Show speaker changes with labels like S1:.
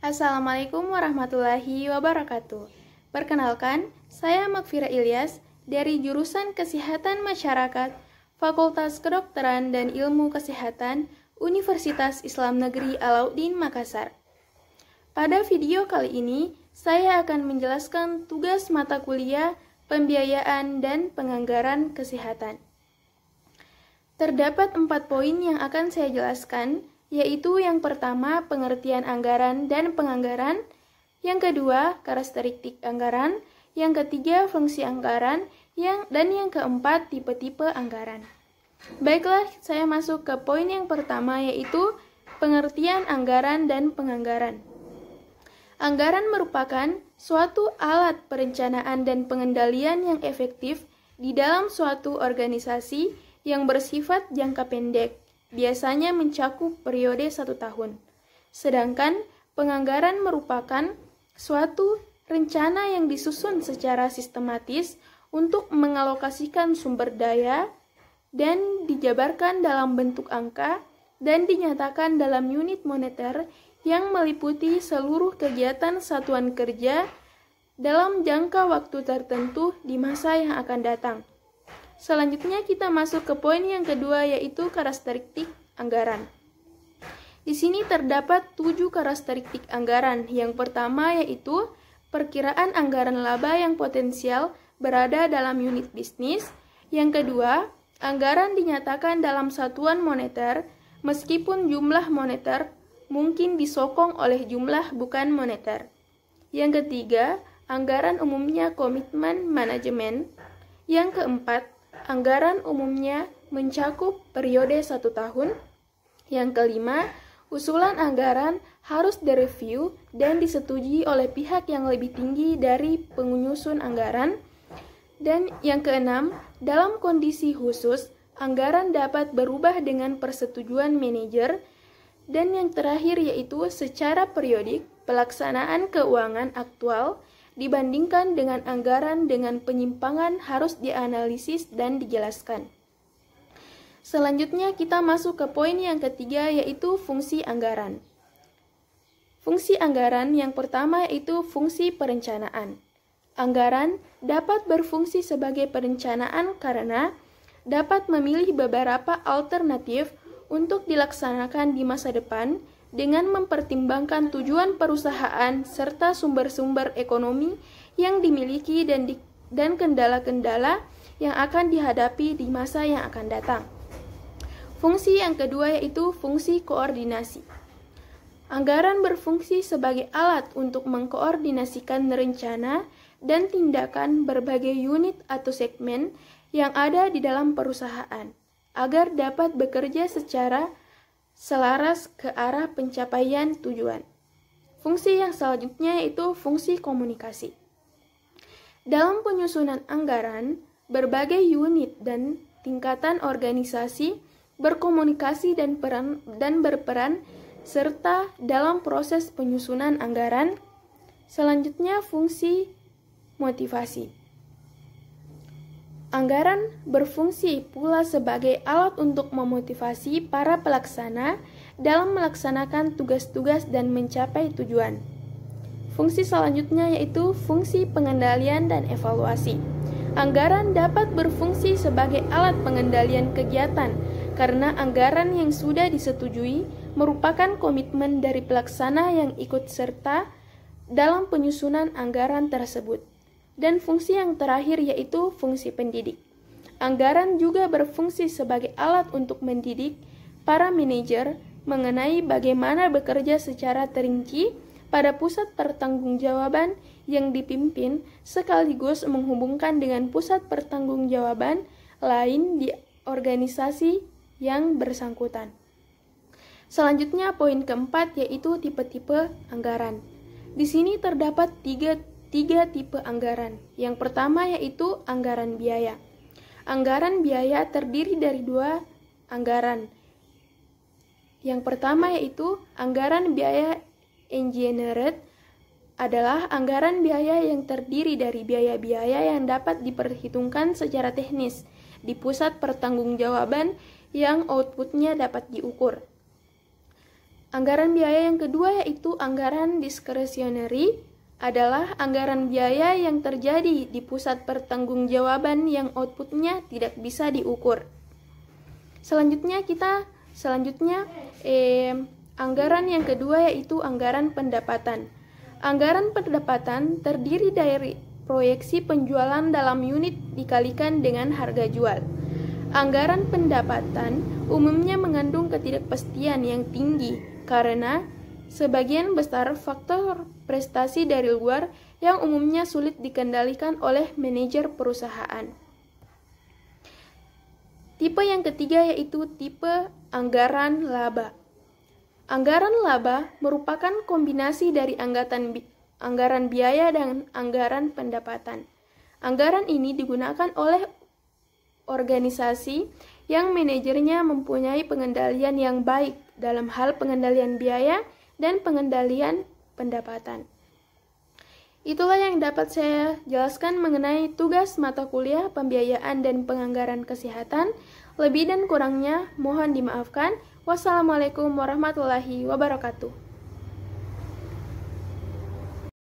S1: Assalamualaikum warahmatullahi wabarakatuh. Perkenalkan, saya Makfira Ilyas dari jurusan Kesehatan Masyarakat, Fakultas Kedokteran dan Ilmu Kesehatan, Universitas Islam Negeri Alauddin Makassar. Pada video kali ini, saya akan menjelaskan tugas mata kuliah, pembiayaan, dan penganggaran kesehatan. Terdapat 4 poin yang akan saya jelaskan, yaitu yang pertama, pengertian anggaran dan penganggaran, yang kedua, karakteristik anggaran, yang ketiga, fungsi anggaran, dan yang keempat, tipe-tipe anggaran. Baiklah, saya masuk ke poin yang pertama, yaitu pengertian anggaran dan penganggaran. Anggaran merupakan suatu alat perencanaan dan pengendalian yang efektif di dalam suatu organisasi yang bersifat jangka pendek, biasanya mencakup periode 1 tahun. Sedangkan penganggaran merupakan suatu rencana yang disusun secara sistematis untuk mengalokasikan sumber daya dan dijabarkan dalam bentuk angka dan dinyatakan dalam unit moneter yang meliputi seluruh kegiatan satuan kerja dalam jangka waktu tertentu di masa yang akan datang. Selanjutnya kita masuk ke poin yang kedua, yaitu karakteristik anggaran. Di sini terdapat 7 karakteristik anggaran. Yang pertama yaitu perkiraan anggaran laba yang potensial berada dalam unit bisnis. Yang kedua, anggaran dinyatakan dalam satuan moneter meskipun jumlah moneter mungkin disokong oleh jumlah bukan moneter. Yang ketiga, anggaran umumnya komitmen manajemen. Yang keempat, anggaran umumnya mencakup periode 1 tahun. Yang kelima, usulan anggaran harus direview dan disetujui oleh pihak yang lebih tinggi dari penyusun anggaran. Dan yang keenam, dalam kondisi khusus, anggaran dapat berubah dengan persetujuan manajer. Dan yang terakhir yaitu secara periodik, pelaksanaan keuangan aktual dibandingkan dengan anggaran dengan penyimpangan harus dianalisis dan dijelaskan. Selanjutnya kita masuk ke poin yang ketiga, yaitu fungsi anggaran. Fungsi anggaran yang pertama yaitu fungsi perencanaan. Anggaran dapat berfungsi sebagai perencanaan karena dapat memilih beberapa alternatif untuk dilaksanakan di masa depan dengan mempertimbangkan tujuan perusahaan serta sumber-sumber ekonomi yang dimiliki dan kendala-kendala yang akan dihadapi di masa yang akan datang. Fungsi yang kedua yaitu fungsi koordinasi. Anggaran berfungsi sebagai alat untuk mengkoordinasikan rencana dan tindakan berbagai unit atau segmen yang ada di dalam perusahaan agar dapat bekerja secara selaras ke arah pencapaian tujuan. Fungsi yang selanjutnya yaitu fungsi komunikasi. Dalam penyusunan anggaran, berbagai unit dan tingkatan organisasi berkomunikasi dan berperan serta dalam proses penyusunan anggaran. Selanjutnya fungsi motivasi. Anggaran berfungsi pula sebagai alat untuk memotivasi para pelaksana dalam melaksanakan tugas-tugas dan mencapai tujuan. Fungsi selanjutnya yaitu fungsi pengendalian dan evaluasi. Anggaran dapat berfungsi sebagai alat pengendalian kegiatan karena anggaran yang sudah disetujui merupakan komitmen dari pelaksana yang ikut serta dalam penyusunan anggaran tersebut. Dan fungsi yang terakhir yaitu fungsi pendidik. Anggaran juga berfungsi sebagai alat untuk mendidik para manajer mengenai bagaimana bekerja secara terinci pada pusat pertanggungjawaban yang dipimpin sekaligus menghubungkan dengan pusat pertanggungjawaban lain di organisasi yang bersangkutan. Selanjutnya poin keempat yaitu tipe-tipe anggaran. Di sini terdapat tiga tipe anggaran. Yang pertama yaitu anggaran biaya. Anggaran biaya terdiri dari 2 anggaran. Yang pertama yaitu anggaran biaya engineered adalah anggaran biaya yang terdiri dari biaya-biaya yang dapat diperhitungkan secara teknis di pusat pertanggungjawaban yang outputnya dapat diukur. Anggaran biaya yang kedua yaitu anggaran diskresioneri adalah anggaran biaya yang terjadi di pusat pertanggungjawaban yang outputnya tidak bisa diukur. Selanjutnya anggaran yang kedua yaitu anggaran pendapatan. Anggaran pendapatan terdiri dari proyeksi penjualan dalam unit dikalikan dengan harga jual. Anggaran pendapatan umumnya mengandung ketidakpastian yang tinggi karena sebagian besar faktor prestasi dari luar yang umumnya sulit dikendalikan oleh manajer perusahaan. Tipe yang ketiga yaitu tipe anggaran laba. Anggaran laba merupakan kombinasi dari anggaran biaya dan anggaran pendapatan. Anggaran ini digunakan oleh organisasi yang manajernya mempunyai pengendalian yang baik dalam hal pengendalian biaya dan pengendalian pendapatan. Itulah yang dapat saya jelaskan mengenai tugas mata kuliah pembiayaan dan penganggaran kesehatan. Lebih dan kurangnya mohon dimaafkan. Wassalamualaikum warahmatullahi wabarakatuh.